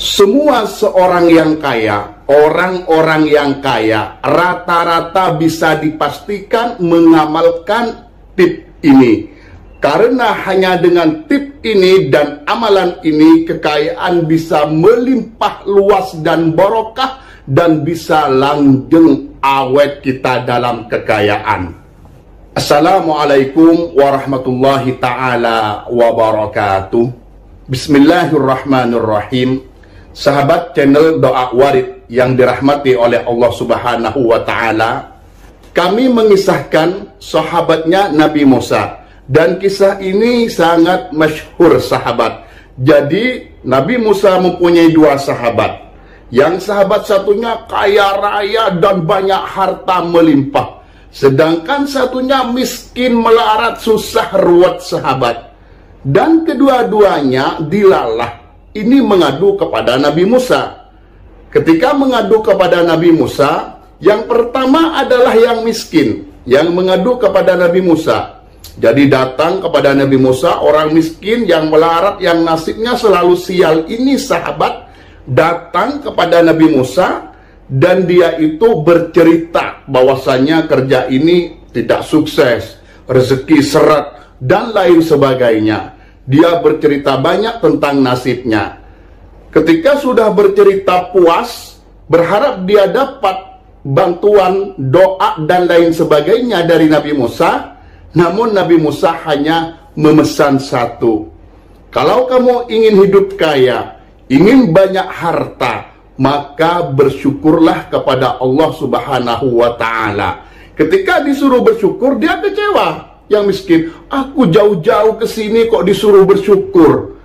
Semua seorang yang kaya, orang-orang yang kaya, rata-rata bisa dipastikan mengamalkan tip ini. Karena hanya dengan tip ini dan amalan ini, kekayaan bisa melimpah luas dan barokah, dan bisa langgeng awet kita dalam kekayaan. Assalamualaikum warahmatullahi ta'ala wabarakatuh. Bismillahirrahmanirrahim. Sahabat channel Doa Warid yang dirahmati oleh Allah Subhanahu wa Ta'ala, kami mengisahkan sahabatnya Nabi Musa, dan kisah ini sangat masyhur sahabat. Jadi Nabi Musa mempunyai dua sahabat. Yang sahabat satunya kaya raya dan banyak harta melimpah, sedangkan satunya miskin melarat susah ruwet sahabat. Dan kedua-duanya dilalah ini mengadu kepada Nabi Musa. Ketika mengadu kepada Nabi Musa, yang pertama adalah yang miskin yang mengadu kepada Nabi Musa. Jadi datang kepada Nabi Musa orang miskin yang melarat, yang nasibnya selalu sial ini sahabat, datang kepada Nabi Musa, dan dia itu bercerita bahwasanya kerja ini tidak sukses, rezeki seret, dan lain sebagainya. Dia bercerita banyak tentang nasibnya. Ketika sudah bercerita puas, berharap dia dapat bantuan, doa, dan lain sebagainya dari Nabi Musa, namun Nabi Musa hanya memesan satu. Kalau kamu ingin hidup kaya, ingin banyak harta, maka bersyukurlah kepada Allah Subhanahu wa Ta'ala. Ketika disuruh bersyukur, dia kecewa. Yang miskin, aku jauh-jauh ke sini kok disuruh bersyukur.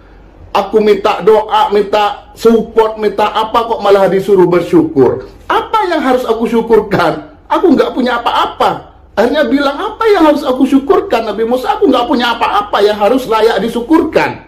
Aku minta doa, minta support, minta apa kok malah disuruh bersyukur. Apa yang harus aku syukurkan? Aku nggak punya apa-apa. Akhirnya bilang, apa yang harus aku syukurkan? Nabi Musa, aku nggak punya apa-apa yang harus layak disyukurkan.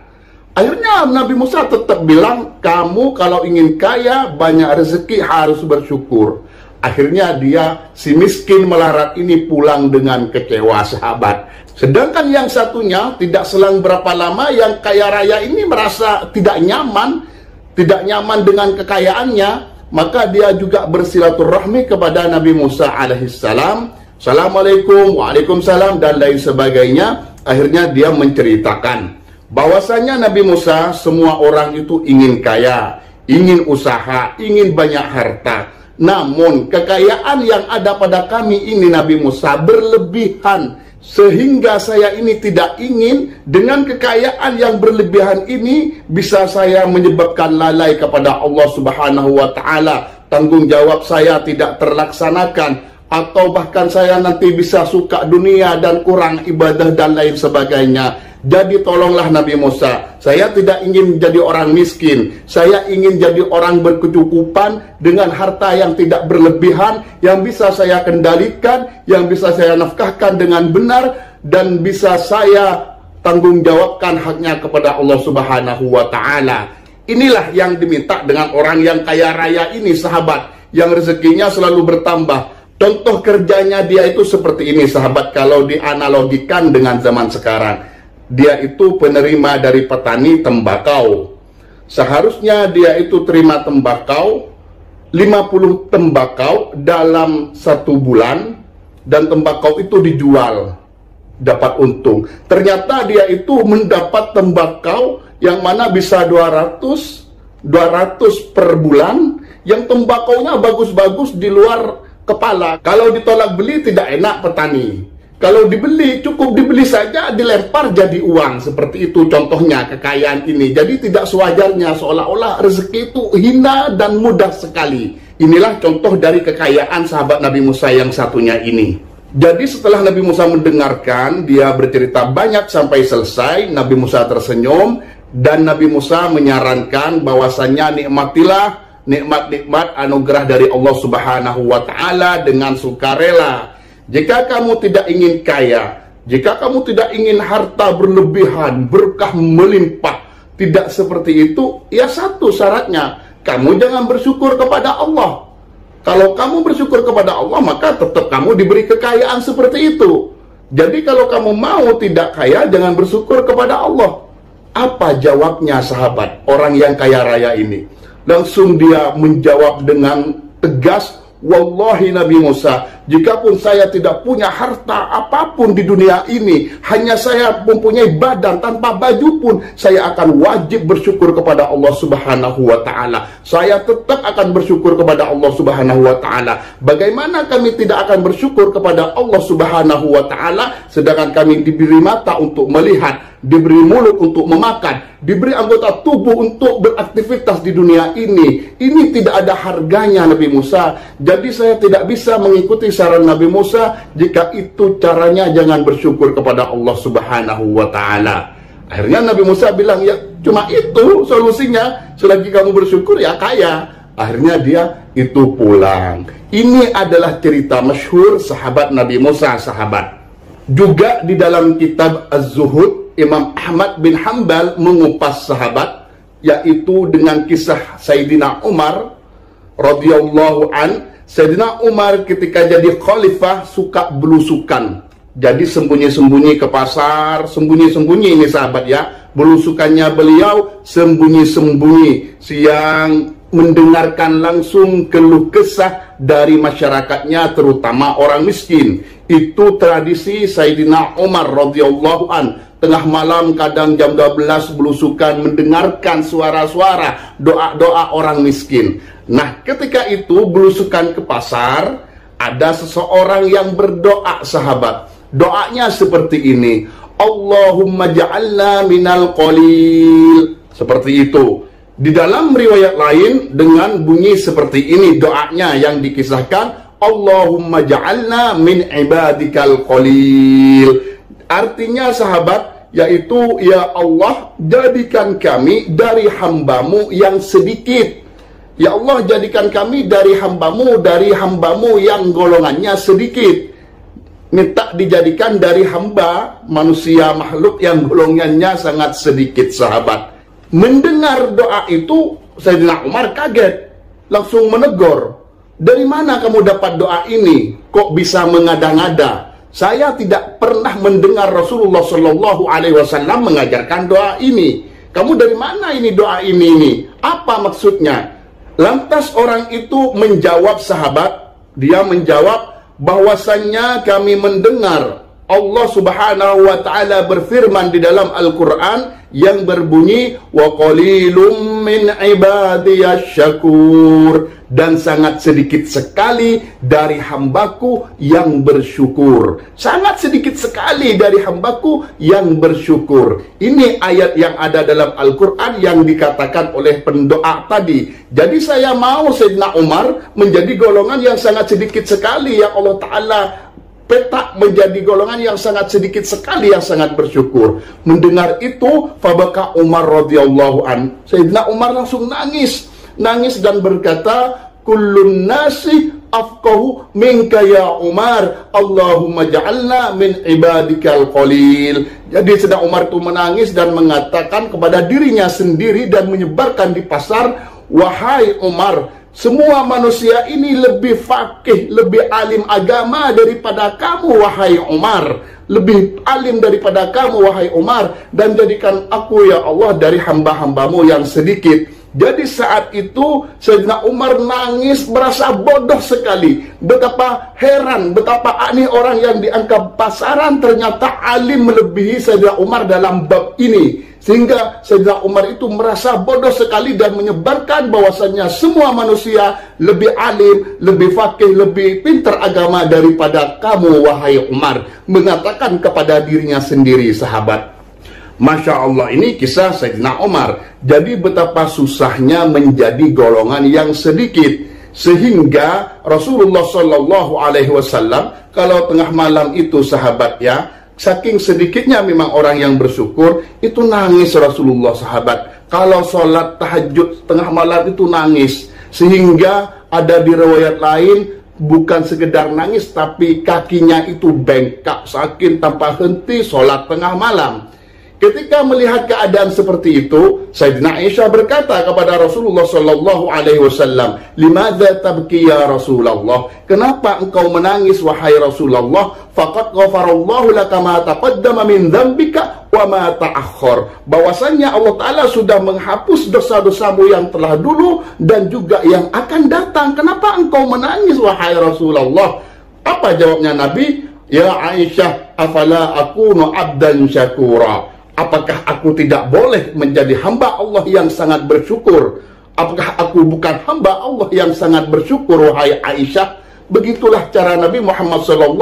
Akhirnya Nabi Musa tetap bilang, kamu kalau ingin kaya, banyak rezeki, harus bersyukur. Akhirnya dia, si miskin melarat ini pulang dengan kecewa sahabat. Sedangkan yang satunya, tidak selang berapa lama, yang kaya raya ini merasa tidak nyaman dengan kekayaannya. Maka dia juga bersilaturahmi kepada Nabi Musa alaihissalam. Assalamualaikum, waalaikumsalam, dan lain sebagainya. Akhirnya dia menceritakan bahwasanya Nabi Musa, semua orang itu ingin kaya, ingin usaha, ingin banyak harta. Namun kekayaan yang ada pada kami ini Nabi Musa berlebihan, sehingga saya ini tidak ingin dengan kekayaan yang berlebihan ini bisa saya menyebabkan lalai kepada Allah Subhanahu wa Ta'ala. Tanggung jawab saya tidak terlaksanakan, atau bahkan saya nanti bisa suka dunia dan kurang ibadah dan lain sebagainya. Jadi tolonglah Nabi Musa, saya tidak ingin menjadi orang miskin, saya ingin jadi orang berkecukupan dengan harta yang tidak berlebihan, yang bisa saya kendalikan, yang bisa saya nafkahkan dengan benar, dan bisa saya tanggung jawabkan haknya kepada Allah Subhanahu wa Ta'ala. Inilah yang diminta dengan orang yang kaya raya ini sahabat, yang rezekinya selalu bertambah. Contoh kerjanya dia itu seperti ini sahabat, kalau dianalogikan dengan zaman sekarang. Dia itu penerima dari petani tembakau. Seharusnya dia itu terima tembakau 50 tembakau dalam 1 bulan, dan tembakau itu dijual, dapat untung. Ternyata dia itu mendapat tembakau yang mana bisa 200 per bulan, yang tembakaunya bagus-bagus di luar kepala. Kalau ditolak beli tidak enak petani. Kalau dibeli, cukup dibeli saja, dilempar jadi uang. Seperti itu contohnya kekayaan ini. Jadi tidak sewajarnya, seolah-olah rezeki itu hina dan mudah sekali. Inilah contoh dari kekayaan sahabat Nabi Musa yang satunya ini. Jadi setelah Nabi Musa mendengarkan, dia bercerita banyak sampai selesai. Nabi Musa tersenyum, dan Nabi Musa menyarankan bahwasanya nikmatilah nikmat-nikmat anugerah dari Allah Subhanahu wa Ta'ala dengan sukarela. Jika kamu tidak ingin kaya, jika kamu tidak ingin harta berlebihan, berkah melimpah, tidak seperti itu, ya satu syaratnya, kamu jangan bersyukur kepada Allah. Kalau kamu bersyukur kepada Allah, maka tetap kamu diberi kekayaan seperti itu. Jadi kalau kamu mau tidak kaya, jangan bersyukur kepada Allah. Apa jawabnya sahabat, orang yang kaya raya ini? Langsung dia menjawab dengan tegas, wallahi Nabi Musa, jikapun saya tidak punya harta apapun di dunia ini, hanya saya mempunyai badan tanpa baju pun, saya akan wajib bersyukur kepada Allah Subhanahu wa Ta'ala. Saya tetap akan bersyukur kepada Allah Subhanahu wa Ta'ala. Bagaimana kami tidak akan bersyukur kepada Allah Subhanahu wa Ta'ala sedangkan kami diberi mata untuk melihat, diberi mulut untuk memakan, diberi anggota tubuh untuk beraktivitas di dunia ini. Ini tidak ada harganya Nabi Musa. Jadi saya tidak bisa mengikuti saran Nabi Musa. Jika itu caranya, jangan bersyukur kepada Allah Subhanahu wa Ta'ala. Akhirnya Nabi Musa bilang, ya cuma itu solusinya, selagi kamu bersyukur ya kaya. Akhirnya dia itu pulang. Ini adalah cerita masyhur sahabat Nabi Musa, sahabat. Juga di dalam kitab Az-Zuhud, Imam Ahmad bin Hanbal mengupas sahabat, yaitu dengan kisah Sayyidina Umar radhiyallahu an. Sayyidina Umar ketika jadi khalifah suka belusukan. Jadi sembunyi-sembunyi ke pasar, sembunyi-sembunyi ini sahabat ya. Belusukannya beliau sembunyi-sembunyi, siang mendengarkan langsung keluh kesah dari masyarakatnya, terutama orang miskin. Itu tradisi Sayyidina Umar radhiyallahu an. Tengah malam kadang jam 12 belusukan mendengarkan suara-suara doa-doa orang miskin. Nah, ketika itu belusukan ke pasar, ada seseorang yang berdoa sahabat. Doanya seperti ini, Allahumma ja'alna minal qalil. Seperti itu. Di dalam riwayat lain dengan bunyi seperti ini doanya yang dikisahkan, Allahumma ja'alna min ibadikal qalil. Artinya sahabat, yaitu ya Allah, jadikan kami dari hambamu yang sedikit. Ya Allah, jadikan kami dari hambamu yang golongannya sedikit. Minta dijadikan dari hamba manusia makhluk yang golongannya sangat sedikit sahabat. Mendengar doa itu Sayyidina Umar kaget, langsung menegur, dari mana kamu dapat doa ini? Kok bisa mengada-ngada? Saya tidak pernah mendengar Rasulullah Shallallahu Alaihi Wasallam mengajarkan doa ini. Kamu dari mana ini doa ini? Apa maksudnya? Lantas orang itu menjawab sahabat, dia menjawab bahwasannya kami mendengar Allah Subhanahu wa Ta'ala berfirman di dalam Al-Quran yang berbunyi wa qalilum min ibadiyasy syakur, dan sangat sedikit sekali dari hambaku yang bersyukur. Sangat sedikit sekali dari hambaku yang bersyukur. Ini ayat yang ada dalam Al-Quran yang dikatakan oleh pendoa tadi. Jadi saya mau Sayyidina Umar menjadi golongan yang sangat sedikit sekali yang Allah Ta'ala petak menjadi golongan yang sangat sedikit sekali yang sangat bersyukur. Mendengar itu, fabaka Umar radhiyallahu an. Sayyidina Umar langsung nangis dan berkata, kullun nasi afqahu minka ya Umar, Allahumma ja'alna min ibadikal qalil. Jadi Sayyidina Umar itu menangis dan mengatakan kepada dirinya sendiri dan menyebarkan di pasar, wahai Umar, semua manusia ini lebih faqih, lebih alim agama daripada kamu, wahai Umar. Lebih alim daripada kamu, wahai Umar. Dan jadikan aku, ya Allah, dari hamba-hambamu yang sedikit. Jadi saat itu Sayyidina Umar nangis, merasa bodoh sekali. Betapa heran, betapa aneh orang yang dianggap pasaran ternyata alim melebihi Sayyidina Umar dalam bab ini. Sehingga Sayyidina Umar itu merasa bodoh sekali dan menyebarkan bahwasannya semua manusia lebih alim, lebih faqih, lebih pintar agama daripada kamu, wahai Umar. Mengatakan kepada dirinya sendiri, sahabat. Masya Allah, ini kisah Sayyidina Umar. Jadi betapa susahnya menjadi golongan yang sedikit, sehingga Rasulullah Shallallahu Alaihi Wasallam kalau tengah malam itu sahabat ya, saking sedikitnya memang orang yang bersyukur, itu nangis Rasulullah sahabat. Kalau sholat tahajud tengah malam itu nangis, sehingga ada di riwayat lain bukan sekedar nangis, tapi kakinya itu bengkak saking tanpa henti sholat tengah malam. Ketika melihat keadaan seperti itu, Sayyidina Aisyah berkata kepada Rasulullah sallallahu alaihi wasallam, "Limadza tabki ya Rasulullah?" Kenapa engkau menangis wahai Rasulullah? Faqad ghafarallahu laka ma taqaddama min dzambika wa ma ta'akhkhar. Bahwasanya Allah Taala sudah menghapus dosa-dosamu yang telah dulu dan juga yang akan datang. Kenapa engkau menangis wahai Rasulullah? Apa jawabnya Nabi? "Ya Aisyah, afala akunu abdan syakura?" Apakah aku tidak boleh menjadi hamba Allah yang sangat bersyukur? Apakah aku bukan hamba Allah yang sangat bersyukur, wahai Aisyah? Begitulah cara Nabi Muhammad SAW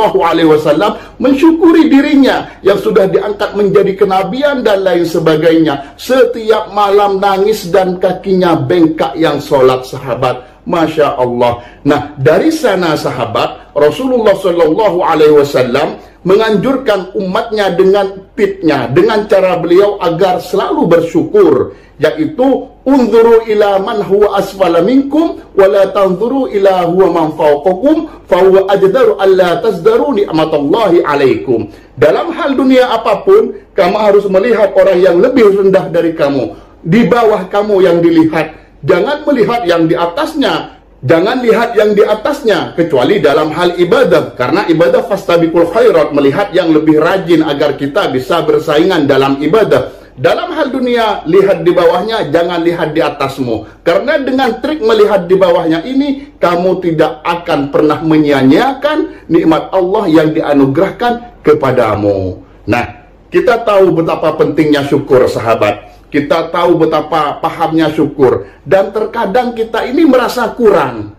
mensyukuri dirinya yang sudah diangkat menjadi kenabian dan lain sebagainya. Setiap malam nangis dan kakinya bengkak yang sholat, sahabat. Masya Allah. Nah, dari sana sahabat, Rasulullah SAW menganjurkan umatnya dengan tipnya, dengan cara beliau agar selalu bersyukur, yaitu unzuru ila man huwa asfala minkum wa la tanzuru ila huwa man fawqakum fa huwa ajdaru alla tazdaru ni'matallahi alaikum. Dalam hal dunia apapun, kamu harus melihat orang yang lebih rendah dari kamu, di bawah kamu yang dilihat. Jangan melihat yang di atasnya. Jangan lihat yang di atasnya, kecuali dalam hal ibadah. Karena ibadah fastabiqul khairat, melihat yang lebih rajin agar kita bisa bersaingan dalam ibadah. Dalam hal dunia, lihat di bawahnya, jangan lihat di atasmu. Karena dengan trik melihat di bawahnya ini, kamu tidak akan pernah menyia-nyiakan nikmat Allah yang dianugerahkan kepadamu. Nah, kita tahu betapa pentingnya syukur, sahabat. Kita tahu betapa pahamnya syukur. Dan terkadang kita ini merasa kurang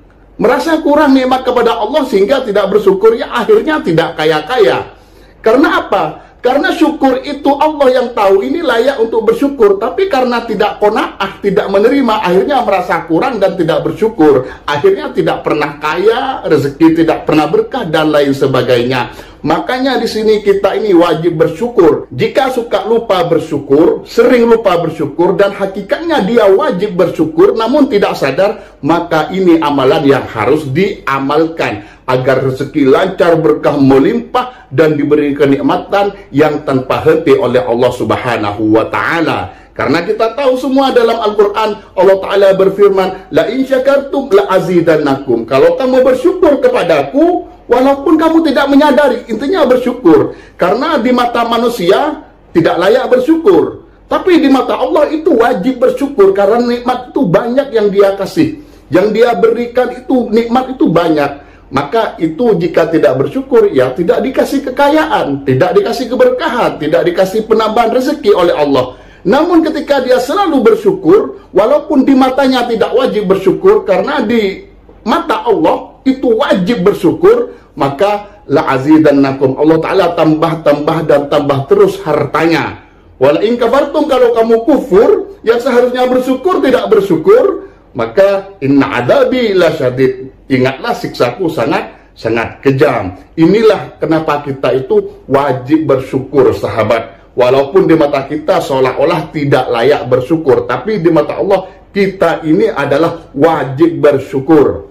nikmat kepada Allah sehingga tidak bersyukur, ya akhirnya tidak kaya-kaya. Karena apa? Karena syukur itu Allah yang tahu ini layak untuk bersyukur, tapi karena tidak qanaah, tidak menerima, akhirnya merasa kurang dan tidak bersyukur. Akhirnya tidak pernah kaya, rezeki tidak pernah berkah dan lain sebagainya. Makanya di sini kita ini wajib bersyukur. Jika suka lupa bersyukur, sering lupa bersyukur, dan hakikatnya dia wajib bersyukur namun tidak sadar, maka ini amalan yang harus diamalkan agar rezeki lancar, berkah melimpah, dan diberi kenikmatan yang tanpa henti oleh Allah Subhanahu wa Ta'ala. Karena kita tahu semua dalam Al-Quran, Allah Ta'ala berfirman, "La in syakartum la azidannakum." Kalau kamu bersyukur kepadaku, walaupun kamu tidak menyadari, intinya bersyukur. Karena di mata manusia tidak layak bersyukur, tapi di mata Allah itu wajib bersyukur. Karena nikmat itu banyak yang dia kasih, yang dia berikan itu, nikmat itu banyak. Maka itu jika tidak bersyukur, ya tidak dikasih kekayaan, tidak dikasih keberkahan, tidak dikasih penambahan rezeki oleh Allah. Namun ketika dia selalu bersyukur, walaupun di matanya tidak wajib bersyukur, karena di mata Allah itu wajib bersyukur, maka la'azidannakum, Allah Ta'ala tambah dan tambah terus hartanya. Wala in kafartum, kalau kamu kufur, yang seharusnya bersyukur tidak bersyukur, maka inna adabi lasyadid, ingatlah siksaku sangat kejam. Inilah kenapa kita itu wajib bersyukur, sahabat. Walaupun di mata kita seolah-olah tidak layak bersyukur, tapi di mata Allah kita ini adalah wajib bersyukur.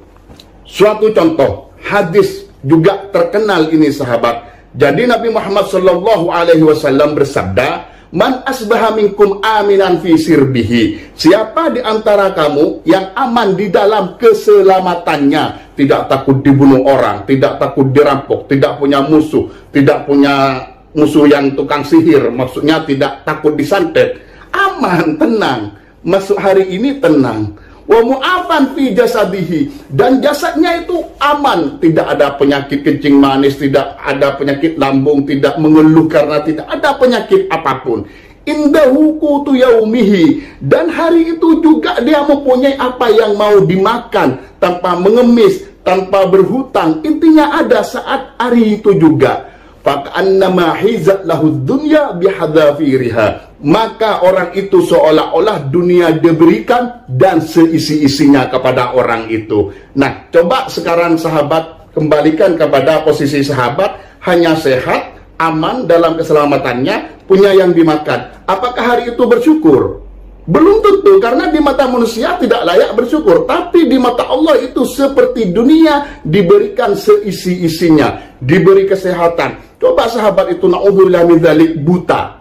Suatu contoh hadis juga terkenal ini, sahabat. Jadi Nabi Muhammad SAW bersabda, "Man asbaha minkum aminan fi sirbihi." Siapa di antara kamu yang aman di dalam keselamatannya, tidak takut dibunuh orang, tidak takut dirampok, tidak punya musuh, tidak punya musuh yang tukang sihir, maksudnya tidak takut disantet, aman, tenang, masuk hari ini tenang. Wa mu'afan fi jasadihi, dan jasadnya itu aman, tidak ada penyakit kencing manis, tidak ada penyakit lambung, tidak mengeluh karena tidak ada penyakit apapun. Indahu qutu yaumihi, dan hari itu juga dia mempunyai apa yang mau dimakan tanpa mengemis, tanpa berhutang. Intinya ada saat hari itu juga. Fa'annama hizat lahu dunya bihadzafiriha, maka orang itu seolah-olah dunia diberikan dan seisi-isinya kepada orang itu. Nah, coba sekarang sahabat kembalikan kepada posisi sahabat, hanya sehat, aman dalam keselamatannya, punya yang dimakan. Apakah hari itu bersyukur? Belum tentu, karena di mata manusia tidak layak bersyukur, tapi di mata Allah itu seperti dunia diberikan seisi-isinya, diberi kesehatan. Coba sahabat itu, na'udzubillah min dzalik, buta.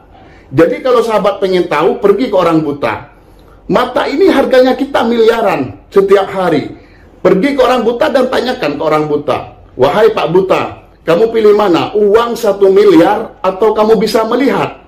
Jadi kalau sahabat pengen tahu, pergi ke orang buta. Mata ini harganya kita miliaran setiap hari. Pergi ke orang buta dan tanyakan ke orang buta, wahai Pak Buta, kamu pilih mana? Uang 1 miliar atau kamu bisa melihat?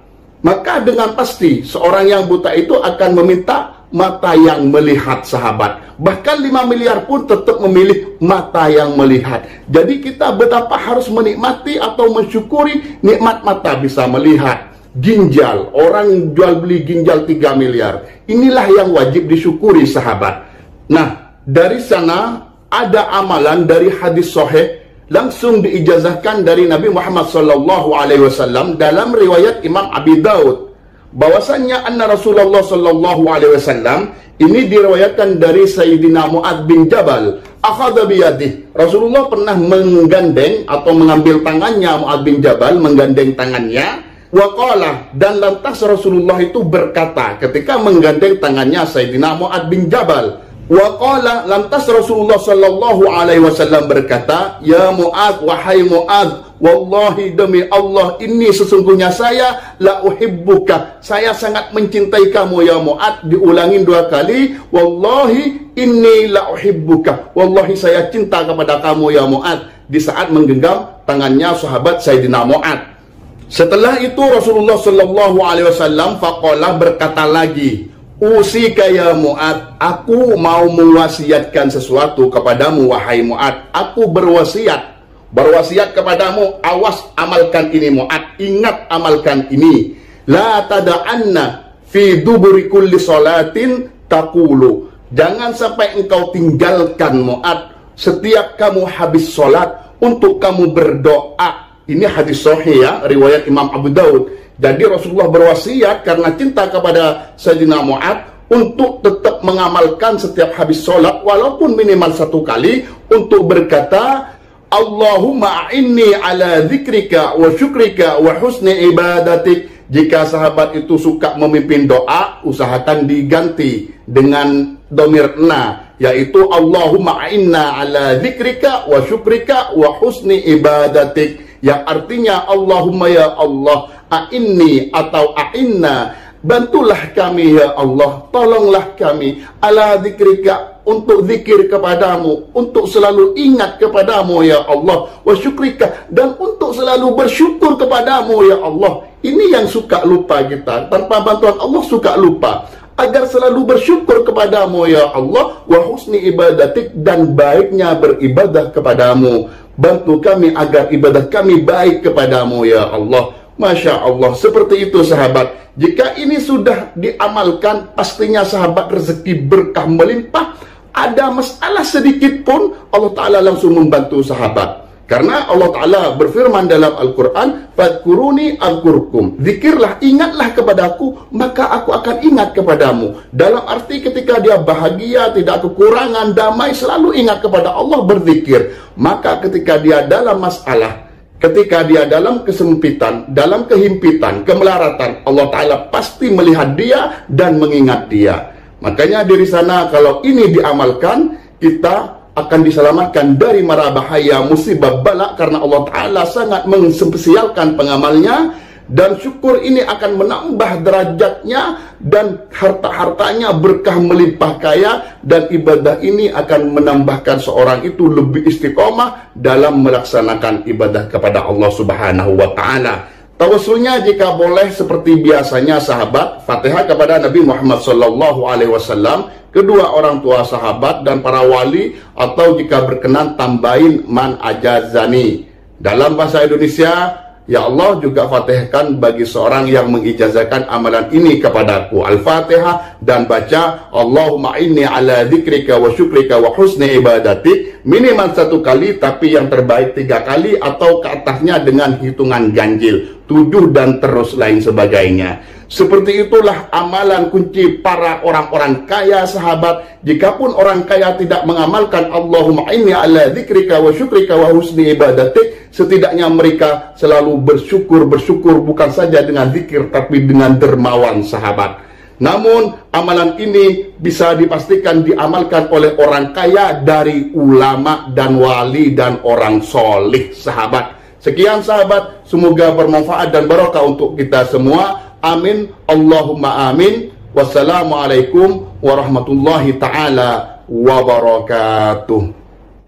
Maka dengan pasti seorang yang buta itu akan meminta mata yang melihat, sahabat. Bahkan 5 miliar pun tetap memilih mata yang melihat. Jadi kita betapa harus menikmati atau mensyukuri nikmat mata bisa melihat. Ginjal, orang jual beli ginjal 3 miliar. Inilah yang wajib disyukuri, sahabat. Nah, dari sana ada amalan dari hadis sahih langsung diijazahkan dari Nabi Muhammad SAW dalam riwayat Imam Abi Daud, bahwasannya anna Rasulullah SAW, ini diriwayatkan dari Sayyidina Mu'adz bin Jabal, akhadha biyadih, Rasulullah pernah menggandeng atau mengambil tangannya Mu'adz bin Jabal, menggandeng tangannya, waqala, dan lantas Rasulullah itu berkata ketika menggandeng tangannya Sayyidina Mu'adz bin Jabal, waqala, lantas Rasulullah SAW berkata, ya Mu'adz, wahai Mu'adz, wallahi demi Allah, ini sesungguhnya saya la uhibbuka, saya sangat mencintai kamu ya Mu'adz. Diulangin 2 kali, wallahi inni la uhibbuka, wallahi saya cinta kepada kamu ya Mu'adz, di saat menggenggam tangannya sahabat Sayyidina Mu'adz. Setelah itu Rasulullah SAW faqala, berkata lagi, usika ya Mu'adz, aku mau mewasiatkan sesuatu kepadamu wahai Mu'adz. Aku berwasiat kepadamu, awas amalkan ini Mu'adz, ingat amalkan ini. La tada'anna fi duburi kulli salatin taqulu, jangan sampai engkau tinggalkan Mu'adz setiap kamu habis sholat untuk kamu berdoa. Ini hadis sahih ya, riwayat Imam Abu Daud. Jadi Rasulullah berwasiat karena cinta kepada Sayyidina Mu'adz untuk tetap mengamalkan setiap habis sholat walaupun minimal 1 kali untuk berkata, Allahumma a'inni ala dzikrika wa syukrika wa husni ibadatik. Jika sahabat itu suka memimpin doa, usahakan diganti dengan dhamir na, yaitu Allahumma a'inna ala dzikrika wa syukrika wa husni ibadatik, yang artinya Allahumma ya Allah, a'inni atau a'inna, bantulah kami ya Allah, tolonglah kami, ala dzikrika, untuk zikir kepadamu, untuk selalu ingat kepadamu ya Allah, wa syukrika, dan untuk selalu bersyukur kepadamu ya Allah. Ini yang suka lupa kita, tanpa bantuan Allah suka lupa. Agar selalu bersyukur kepadamu ya Allah, wa husni ibadatik, dan baiknya beribadah kepadamu. Bantu kami agar ibadah kami baik kepadamu ya Allah. Masya Allah, seperti itu sahabat. Jika ini sudah diamalkan, pastinya sahabat rezeki berkah melimpah. Ada masalah sedikit pun Allah Ta'ala langsung membantu sahabat. Karena Allah Ta'ala berfirman dalam Al-Quran, fadkuruni azkurkum, zikirlah, ingatlah kepadaku, maka aku akan ingat kepadamu. Dalam arti ketika dia bahagia, tidak kekurangan, damai, selalu ingat kepada Allah, berzikir. Maka ketika dia dalam masalah, ketika dia dalam kesempitan, dalam kehimpitan, kemelaratan, Allah Ta'ala pasti melihat dia dan mengingat dia. Makanya dari sana kalau ini diamalkan, kita akan diselamatkan dari mara bahaya, musibah, bala, karena Allah Ta'ala sangat menspesialkan pengamalnya. Dan syukur ini akan menambah derajatnya dan harta-hartanya berkah melimpah kaya. Dan ibadah ini akan menambahkan seorang itu lebih istiqomah dalam melaksanakan ibadah kepada Allah Subhanahu wa Ta'ala. Tawasulnya jika boleh seperti biasanya sahabat, Fatihah kepada Nabi Muhammad SAW, kedua orang tua sahabat dan para wali, atau jika berkenan tambahin man ajazani. Dalam bahasa Indonesia, ya Allah juga fatihkan bagi seorang yang mengijazahkan amalan ini kepadaku. Al-Fatihah, dan baca Allahumma inni ala dzikrika wa syukrika wa husni ibadatik, minimal 1 kali, tapi yang terbaik 3 kali atau ke atasnya dengan hitungan ganjil 7 dan terus lain sebagainya. Seperti itulah amalan kunci para orang-orang kaya sahabat. Jikapun orang kaya tidak mengamalkan Allahumma inni ala dzikrika wa syukrika wa husni ibadatik, setidaknya mereka selalu bersyukur bukan saja dengan zikir tapi dengan dermawan sahabat. Namun amalan ini bisa dipastikan diamalkan oleh orang kaya dari ulama dan wali dan orang solih sahabat. Sekian sahabat, semoga bermanfaat dan barokah untuk kita semua. Amin, Allahumma amin. Wassalamualaikum warahmatullahi taala wabarakatuh.